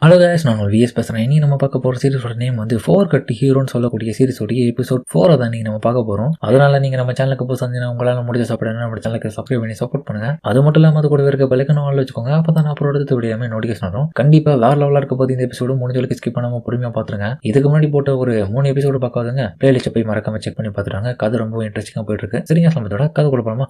Hello guys, நான் உங்கள் vs பேசுகிறேன். இனி நம்ம பார்க்க போகிற சீரிஸோட நேம் வந்து 4 கட் ஹீரோன்னு சொல்லக்கூடிய சீரிஸோடைய எபிசோட் 4 தான் நீங்கள் நம்ம பார்க்க போகிறோம். அதனால நீங்கள் நம்ம சேனலுக்கு போய் செஞ்சீங்கன்னா உங்களால் முடிஞ்ச சாப்பிடுங்க நம்ம சேனலுக்கு சப்ஸ்கிரைப் பண்ணி சப்போர்ட் பண்ணுங்க. அது மட்டும் இல்லாமல் அது கூட இருக்க பெல்லைக்கான ஆல் வச்சுக்கோங்க. அப்போ தான் நான் அப்புறம் எடுத்து விடியாமல் நோட்டிஃபிகேஷன் வரும். கண்டிப்பாக வேற லெவலாக இருக்க போது இந்த எபிசோடு முடிஞ்சவளுக்கு ஸ்கிப் பண்ணாமல் பொறுமையாக பார்த்துருங்க. இதுக்கு முன்னாடி போட்ட ஒரு 3 எபிசோடு பார்க்காதுங்க, பிளேலிஸ்ட்டை போய் மறக்காம செக் பண்ணி பார்த்துட்டாங்க. கதை ரொம்ப இன்ட்ரெஸ்டிங்காக போயிட்டு இருக்கு. சரிங்க, சம்பத்தோட கதை கூட போகலாமா?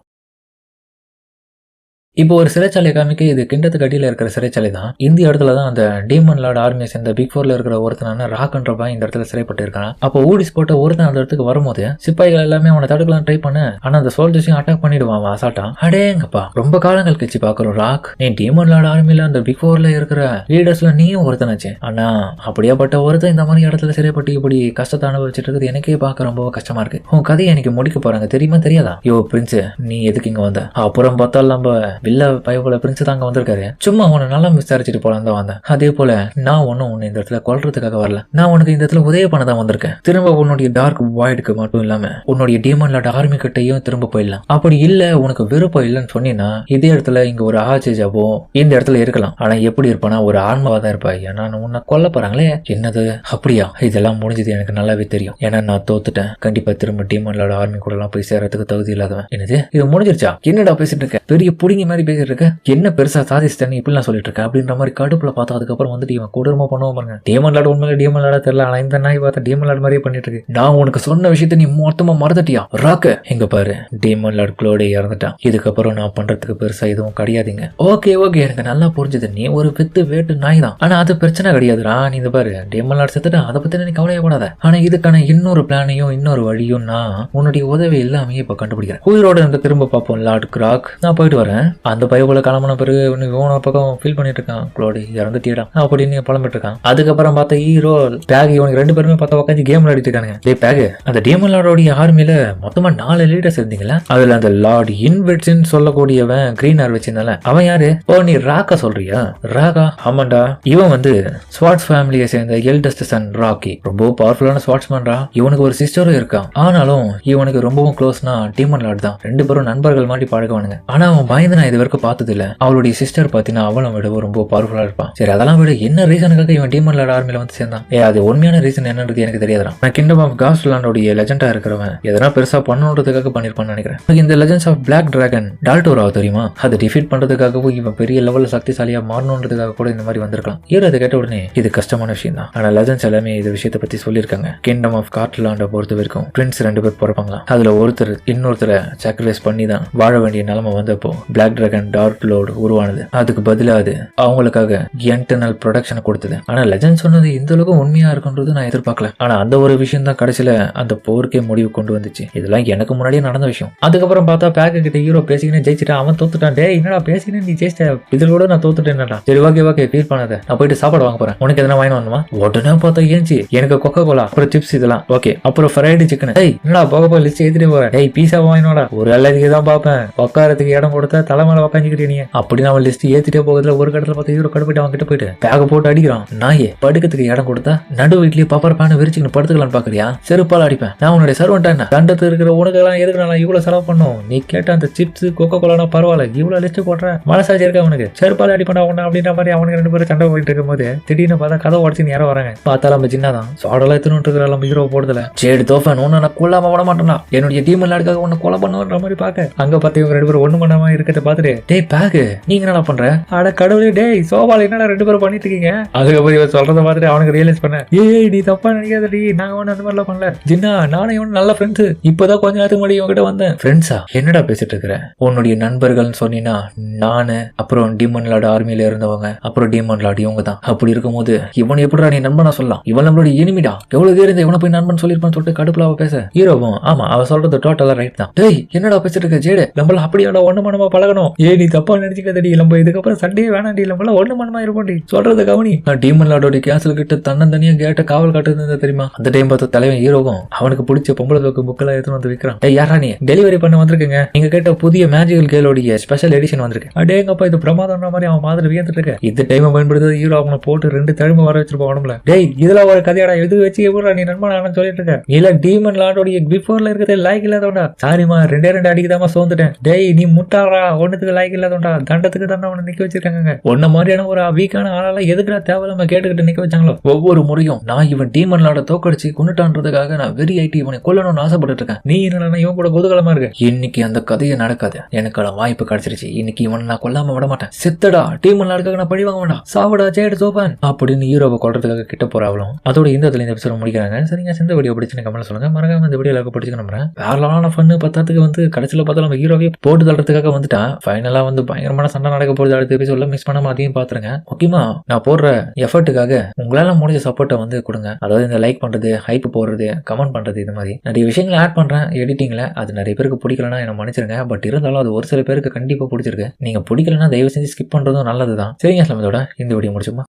இப்போ ஒரு சிறைச்சாலை காமிக்க இது கிண்டத்துக்கு அடியில் இருக்கிற சிறைச்சாலை தான். இந்த இடத்துல தான் அந்த டீமன் லார்ட் ஆர்மியை சேர்ந்த பிக் 4ல இருக்கிற ஒருத்தனான ராக்ன்றப்பா இந்த இடத்துல சிறைப்பட்டு இருக்கான். அப்போ ஊடிஸ் போட்ட ஒருத்தன் அந்த இடத்துக்கு வரும்போது சிப்பாய்கள் எல்லாமே அவனை தடுக்கலாம் ட்ரை பண்ண, ஆனா அந்த சோல்ஜர்ஸையும் அட்டாக் பண்ணிடுவான் அசால்ட்டா. அடேங்கப்பா, ரொம்ப காலங்கள் கழிச்சு பாக்குறோம் ராக், நீ டீமன் லார்ட் ஆர்மியில அந்த பிக் 4ல இருக்கிற லீடர்ஸ்ல நீயும் ஒருத்தனாச்சு. ஆனா அப்படியாப்பட்ட ஒருத்தன் இந்த மாதிரி இடத்துல சிறைப்பட்டு இப்படி கஷ்டத்தை அனுபவிச்சுட்டு இருக்குது எனக்கே பார்க்க ரொம்ப கஷ்டமா இருக்கு. உன் கதையை எனக்கு முடிக்க போறாங்க தெரியுமா தெரியாதா? யோ பிரின்ஸ், நீ எதுக்கு இங்க வந்த? அப்புறம் பார்த்தாலும் நம்ம வில்ல பயபோல பிரின்ஸ் தாங்க வந்திருக்காரு. சும்மா உன்னை நல்லா விசாரிச்சுட்டு போலாம் தான் வந்தேன். அதே போல நான் ஒன்னும் உன்னை இந்த இடத்துல கொல்றதுக்காக வரல. நான் உனக்கு இந்த இடத்துல உதவி பண்ண தான் வந்திருக்கேன். திரும்ப உன்னுடைய டார்க் வாய்டுக்கு மட்டும் இல்லாம உன்னுடைய டீமன் லார்ட் ஆர்மி கிட்டையும் திரும்ப போயிடலாம். அப்படி இல்ல உனக்கு விருப்பம் இல்லைன்னு சொன்னீங்கன்னா இதே இடத்துல இங்க ஒரு ஆச்சேஜாவோ இந்த இடத்துல இருக்கலாம். ஆனா எப்படி இருப்பானா ஒரு ஆன்மாவா தான் இருப்பா. ஏன்னா உன்னை கொல்ல போறாங்களே. என்னது அப்படியா? இதெல்லாம் முடிஞ்சது எனக்கு நல்லாவே தெரியும். ஏன்னா நான் தோத்துட்டேன். கண்டிப்பா திரும்ப டீமன் லார்ட் ஆர்மி கூட எல்லாம் போய் சேரத்துக்கு தகுதி இல்லாதவன். என்னது இது முடிஞ்சிருச்சா? என்னடா பேசிட்டு இருக்க? பெரிய புடிங்க மாதிரி பேசிட்டு இருக்க. என்ன பெருசா சாதிச்சிட்டேன்னு இப்படிலாம் சொல்லிட்டு இருக்க அப்படின்ற மாதிரி கடுப்புல பார்த்தா அதுக்கப்புறம் வந்துட்டு இவன் கொடூரமா பண்ணுவோம் பாருங்க. டீமன் லார்ட் உண்மையில டீமன் லார்டா தெரியல, ஆனா இந்த நாய் பார்த்தா டீமன் லார்ட் மாதிரியே பண்ணிட்டு இருக்கு. நான் உனக்கு சொன்ன விஷயத்த நீ மொத்தமா மறந்துட்டியா ராக்க? எங்க பாரு, டீமன் லார்ட் க்ளோடே இறந்துட்டான். இதுக்கப்புறம் நான் பண்றதுக்கு பெருசா எதுவும் கிடையாதுங்க. ஓகே ஓகே, எனக்கு நல்லா புரிஞ்சது. நீ ஒரு வித்து வேட்டு நாய் தான், ஆனா அது பிரச்சனை கிடையாதுடா. நீ இந்த பாரு, டீமன் லார்ட் செத்துட்டா, அதை பத்தி நீ கவலையப்படாத. ஆனா இதுக்கான இன்னொரு பிளானையும் இன்னொரு வழியும் நான் உன்னுடைய உதவி எல்லாமே இப்ப கண்டுபிடிக்கிறேன். உயிரோட இந்த திரும்ப பார்ப்போம் லார்ட் கிராக். நான் போயிட்டு வரேன். அந்த பயபோல கிளம்பின பிறகு பக்கம் ஃபீல் பண்ணிட்டு இருக்கான். க்ளோடி இறந்துட்டீடா அப்படின்னு புலம்பிட்டு இருக்கான். அதுக்கப்புறம் பார்த்தா ஹீரோ பேக் இவனுக்கு 2 பேருமே பார்த்தா உட்காந்து கேம் விளையாடிட்டு இருக்கானுங்க. டே பேக், அந்த டீமன் லார்டோடைய ஆர்மியில மொத்தமா 4 லீடர்ஸ் இருந்தீங்களா? அதுல அந்த லார்ட் இன்வெட்ஸ்ன்னு சொல்லக்கூடியவன் கிரீன் ஆர் வச்சிருந்தால அவன் யாரு? ஓ, நீ ராக்கா சொல்றியா? ராகா? ஆமாண்டா, இவன் வந்து ஸ்வாட்ஸ் ஃபேமிலியை சேர்ந்த எல்டஸ்ட் சன் ராக்கி. ரொம்ப பவர்ஃபுல்லான ஸ்வாட்ஸ்மேன்டா. இவனுக்கு ஒரு சிஸ்டரும் இருக்கான். ஆனாலும் இவனுக்கு ரொம்பவும் க்ளோஸ்னா டீமன் லார்ட் தான். 2 பேரும் நண்பர்கள் மாதிரி பழகுவானுங்க. ஆனா அவன் பயந்து நான் இது வரைக்கும் பார்த்தது இல்ல. அவளுடைய சிஸ்டர் பாத்தீங்கன்னா அவளும் விடவும் ரொம்ப பவர்ஃபுல்லா இருப்பான். சரி, அதெல்லாம் விட என்ன ரீசனுக்காக இவன் டீமன் லார்ட் ஆர்மியில வந்து சேர்ந்தான்? அது உண்மையான ரீசன் என்னன்றது எனக்கு தெரியாதான். நான் கிங்டம் ஆஃப் காஸ்ட்லாண்டோடைய லெஜெண்டா இருக்கிறவன் எதனா பெருசா பண்ணணுன்றதுக்காக பண்ணிருப்பான்னு நினைக்கிறேன். இந்த லெஜெண்ட்ஸ் ஆஃப் பிளாக் டிராகன் டால்டோராவ தெரியுமா? அதை டிஃபீட் பண்றதுக்காகவும் இவன் பெரிய லெவல்ல சக்திசாலியா மாறணுன்றதுக்காக கூட இந்த மாதிரி வந்திருக்கலாம். ஹீரோ அதை கேட்ட உடனே இது கஷ்டமான விஷயம் தான், ஆனா லெஜெண்ட்ஸ் எல்லாமே இந்த விஷயத்தை பத்தி சொல்லியிருக்காங்க. கிங்டம் ஆஃப் காட்லாண்டை பொறுத்த வரைக்கும் ட்வின்ஸ் 2 பேர் பிறப்பாங்களாம். அதுல ஒருத்தர் இன்னொருத்தரை சாக்ரிஃபைஸ் பண்ணி தான் வாழ வேண்டிய நிலைமை வந்தப்போ பிளாக் டிராகன் டார்க் லோர்ட் உருவானது. அதுக்கு பதிலா அது அவங்களுக்காக இன்டர்னல் ப்ரொடக்ஷனை கொடுத்தது. ஆனா லெஜெண்ட் சொன்னது இந்த அளவுக்கு உண்மையா இருக்குன்றது நான் எதிர்பார்க்கல. ஆனா அந்த ஒரு விஷயம் தான் கடைசியில அந்த போருக்கே முடிவு கொண்டு வந்துச்சு. இதெல்லாம் எனக்கு முன்னாடியே நடந்த விஷயம். அதுக்கப்புறம் பார்த்தா பேக் கிட்ட ஹீரோ பேசிக்கினே ஜெயிச்சிட்டா. அவன் தோத்துட்டான். டே என்னடா பேசிக்கினே நீ ஜெயிச்சிட்ட, இதுல கூட நான் தோத்துட்டேன்டா. சரி ஓகே ஓகே, ஃபீல் பண்ணாத, நான் போயிட்டு சாப்பாடு வாங்க போறேன். உனக்கு எதனா வாங்கி வரணுமா? உடனே பார்த்தா ஏஞ்சி எனக்கு கொக்கோ கோலா, அப்புறம் சிப்ஸ், இதெல்லாம் ஓகே, அப்புறம் ஃப்ரைடு சிக்கன். டேய் என்னடா போக போய் லிஸ்ட் ஏத்திட்டு போறேன். டேய் பீஸா வாங்கினோடா. ஒரு எல்லாத்துக்கு தான் பார்ப்பேன், உட்காரத்துக்கு இடம் கொடுத்தா தலைமையில உட்காந்துக்கிட்டே நீ அப்படின்னு அவன் லிஸ்ட் ஏத்திட்டே போகுதுல. ஒரு கடத்துல பார்த்து ஹீரோ கடுப்பிட்டு அவன் கிட்ட போயிட்டு பேக போட்டு அடிக்கிறான். நாயே, படுக்கிறதுக்கு இடம் கொடுத்தா நடு வீட்லயே பப்பர் பேன விரிச்சுன்னு படுத்துக்கலான்னு பாக்குறியா? செருப்பால அடிப்பேன். நான் உன்னுடைய சர்வன்டா. தண்டத்து இருக்கிற உனக்கெல்லாம் எதுக்கு நான் இவ்வளவு செலவு பண்ணும்? நீ கேட்ட அந்த சிப்ஸ் கொக்கோ கோலானா பரவாயில்ல, இவ்வளவு லிஸ்ட் போடுறேன், மனசாட்சி இருக்கா அவனுக்கு? செருப்பால அடிப்பா உன்ன அப்படின்ற மாதிரி அவனுக்கு 2 பேரும் சண்டை போயிட்டு இருக்கும் போது திடீர்னு பார்த்தா கதை உடச்சு யாரோ வராங்க. பார்த்தா நம்ம சின்னதான் சாடெல்லாம் எத்தனுட்டு இருக்கிற ஹீரோ போடுதல. சரி தோஃபன், உன்னை நான் கொல்லாம விட மாட்டேன்னா, என்னுடைய டீமன் லார்டுக்காக உன்னை கொலை பண்ணுன்ற மாதிரி பாக்க அங்க பார்த்து இவங்க 2 பேரும் ஒண்ணு பண்ணாம இருக்கிறத பாத்துட்டு டேய் பேக் நீங்க என்ன பண்ற? அட கடவுளே, டேய் சோபால என்னடா 2 பேரும் பண்ணிட்டு இருக்கீங்க? அதுக்கப்புறம் இவன் சொல்றத பார்த்துட்டு அவனுக்கு ரியலைஸ் பண்ண, ஏய் நீ தப்பா நினைக்காதடி, நாங்க ஒண்ணு அந்த மாதிரிலாம் பண்ணல ஜின்னா, நானும் இவன் நல்ல ஃப்ரெண்ட்ஸ். இப்பதான் கொஞ்ச நேரத்துக்கு முன்னாடி இவன் கிட்ட வந்தேன். ஃப்ரெண்ட்ஸா? என்னடா பேசிட்டு இருக்கிற? உன்னுடைய நண்பர்கள்னு சொன்னீங்கன்னா நானு, அப்புறம் டீமன் லார்ட் ஆர்மியில இருந்தவங்க, அப்புறம் டீமன் லார்ட் இவங்க தான். அப்படி இருக்கும்போது இவன் எப்படிடா நீ நண்பனா சொல்லலாம்? இவன் நம்மளுடைய எனிமிடா. எவ்வளவு பேர் இந்த இவனை போய் நண்பன் சொல்லிருப்பான்னு சொல்லிட்டு கடுப்புல அவ பேச ஹீரோவும் ஆமா அவ சொல்றது டோட்டலா ரைட் தான். டேய் என்னடா பேசிட்டு இருக்க ஜேடு, நம்மள அப்படியாடா ஒண்ணு மனமா பழகணும். ஏ நீ தப்பா நினைச்சுக்கதடி, நம்ம இதுக்கப்புறம் சண்டையே வேணாண்டி, நம்மள ஒண்ணு மனமா இருப்போம்டி. சொல்றது கவனி. டீமன் லார்டோட கேசல் கிட்ட தன்னந்தனியா கேட்ட காவல் காட்டுறது தெரியுமா? அந்த டைம் பார்த்த தலைவன் ஹீரோவும் அவனுக்கு பிடிச்ச பொம்பளை தோக்கு புக்கெல்லாம் எடுத்து வந்து விற்கிறான். டேய் யாரா நீ? டெலிவரி பண்ண வந்திருக்கீங்க, நீங்க கேட்ட புதிய மேஜிக்கல் கேலோடைய ஸ்பெஷல் எடிஷன் வந்திருக்கு. அடேங்கப்பா இது பிரமாதம்ன்ற மாதிரி அவன் மாதிரி வியந்துட்டு இருக்க. இந்த டைம் பயன்படுத்த ஹீரோ அவனை போட்டு 2 தழும்பு வர வச்சிருப்பான் உடம்புல. டேய் இதெல்லாம் ஒரு கதையாடா, இது வச்சு எப்படி நீ நண்பன் சொல்லிட்டு இருக்க? இல்ல டீமன் லார்டோடைய பிஃபோர்ல இருக்கிறது லைக் இல்லாதவன்டா. சாரிமா 2 அடிக்குதாமா சோந்துட்டேன். டேய் நீ முட்டாளா, ஒண்ணு வாழறதுக்கு லாய்க்கு இல்லாதோண்டா தண்டத்துக்கு தான் அவனை நிக்க வச்சிருக்காங்க. உன்ன மாதிரியான ஒரு வீக்கான ஆளால எதுக்குடா தேவையில்லாம கேட்டுக்கிட்டு நிக்க வச்சாங்களோ. ஒவ்வொரு முறையும் நான் இவன் டீமன் லார்ட தோக்கடிச்சு கொண்டுட்டான்றதுக்காக நான் வெறி ஆயிட்டு இவனை கொல்லணும்னு ஆசைப்பட்டு இருக்கேன். நீ என்னன்னா இவன் கூட குதூகலமா இருக்கு. இன்னைக்கு அந்த கதையை நடக்காது. எனக்கான வாய்ப்பு கிடைச்சிருச்சு. இன்னைக்கு இவன் நான் கொல்லாம விட மாட்டேன். செத்தடா டீமன் லார்டுக்காக நான் பழி வாங்க வேண்டாம். சாவடா ஜெயடு சோபன் அப்படின்னு ஹீரோவை கொல்றதுக்காக கிட்ட போறாவளும். அதோட இந்த எபிசோட முடிக்கிறாங்க. சரிங்க, இந்த வீடியோ பிடிச்சுன்னு கமெண்ட் சொல்லுங்க. மறக்காம இந்த வீடியோ பிடிச்சு நம்புறேன். வேற லெவலான ஃபன்னு பத்தாத்துக்கு வந்து கடைசியில் பார்த்தா நம்ம ஹீரோவே போட்டு தள்ளுறதுக்காக வந்துட்டா. ஃபைனலா வந்து பயங்கரமான சண்டை நடக்க போகுது. அடுத்த எபிசோட்ல மிஸ் பண்ணாம அதையும் பாத்துருங்க. முக்கியமா நான் போடுற எஃபர்ட்டுக்காக உங்களால முடிஞ்ச சப்போர்ட்டை வந்து கொடுங்க. அதாவது இந்த லைக் பண்றது, ஹைப் போடுறது, கமெண்ட் பண்றது, இது மாதிரி நிறைய விஷயங்களை ஆட் பண்றேன் எடிட்டிங்ல. அது நிறைய பேருக்கு பிடிக்கலன்னா என்ன மன்னிச்சிருங்க. பட் இருந்தாலும் அது ஒரு சில பேருக்கு கண்டிப்பா பிடிச்சிருக்கு. நீங்க பிடிக்கலன்னா தயவு செஞ்சு ஸ்கிப் பண்றதும் நல்லதுதான். சரிங்க, இதோட இந்த வீடியோ முடிச்சுமா.